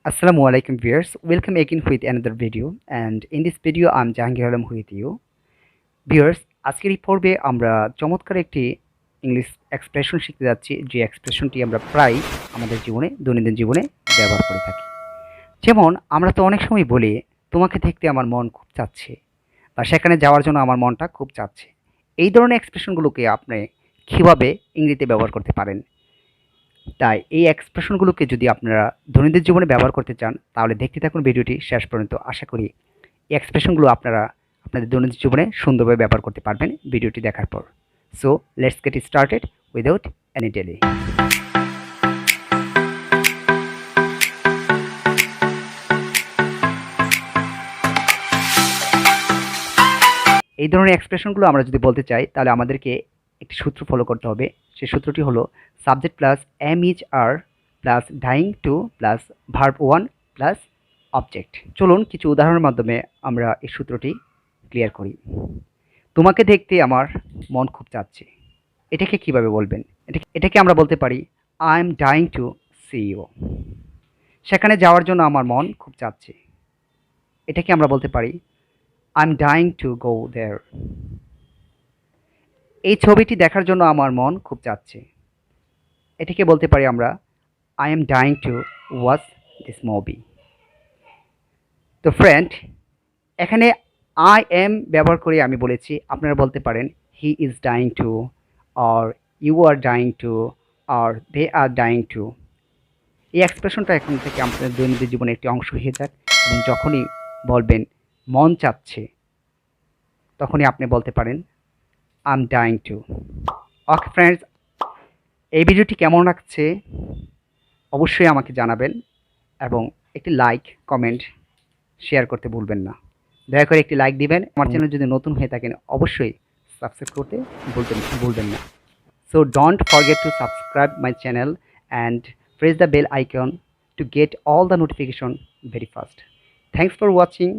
Assalamualaikum viewers, welcome again with another video, and in this video I'm Jahangir Alam with you. Viewers, আজকের এই পর্বে আমরা চমৎকার একটি ইংলিশ এক্সপ্রেশন শিখতে যাচ্ছি, যে এক্সপ্রেশনটি আমরা প্রায় আমাদের জীবনে দৈনন্দিন জীবনে ব্যবহার করে থাকি। যেমন আমরা তো অনেক সময় বলি, তোমাকে দেখতে আমার মন খুব চাচ্ছে, বা সেখানে যাওয়ার জন্য আমার মনটা খুব চাচ্ছে। এই ধরনের এক্সপ্রেশনগুলোকে আপনি কীভাবে ইংরেজিতে ব্যবহার করতে পারেন? তাই এই এক্সপ্রেশনগুলোকে যদি আপনারা দৈনন্দিন জীবনে ব্যবহার করতে চান, তাহলে দেখতে থাকুন ভিডিওটি শেষ পর্যন্ত। আশা করি এই এক্সপ্রেশনগুলো আপনারা আপনাদের দৈনন্দিন জীবনে সুন্দরভাবে ব্যবহার করতে পারবেন ভিডিওটি দেখার পর। So let's get started without any delay. এই ধরনের এক্সপ্রেশনগুলো আমরা যদি বলতে চাই, তাহলে আমাদেরকে একটি সূত্র ফলো করতে হবে। সেই সূত্রটি হলো subject plus am is are plus dying to plus verb one plus object. চলুন কিছু উদাহরণের মাধ্যমে আমরা এই সূত্রটি ক্লিয়ার করি। তোমাকে দেখতে আমার মন খুব চাচ্ছে, এটাকে কিভাবে বলবেন? এটাকে আমরা বলতে পারি I am dying to see you. সেখানে যাওয়ার জন্য আমার মন খুব চাচ্ছে, এটাকে আমরা বলতে পারি I am dying to go there. এই ছবিটি দেখার জন্য আমার মন খুব চাচ্ছে, এটাকে বলতে পারি আমরা I am dying to watch this movie. তো ফ্রেন্ড, এখানে আই এম ব্যবহার করে আমি বলেছি, আপনারা বলতে পারেন he is dying to, or you are dying to, or they are dying to. এই এক্সপ্রেশনটা এখন থেকে আপনাদের দৈনন্দিন জীবনে একটি অংশ হয়ে যাক, এবং যখনই বলবেন মন চাচ্ছে, তখনই আপনি বলতে পারেন I am dying to. Okay friends, এই ভিডিওটি কেমন লাগছে অবশ্যই আমাকে জানাবেন, এবং একটি লাইক, কমেন্ট, শেয়ার করতে ভুলবেন না। দয়া করে একটি লাইক দিবেন। আমার চ্যানেল যদি নতুন হয়ে থাকেন অবশ্যই সাবস্ক্রাইব করতে ভুলবেন না। So don't forget to subscribe my channel and press the bell icon to get all the notification very fast. Thanks for watching.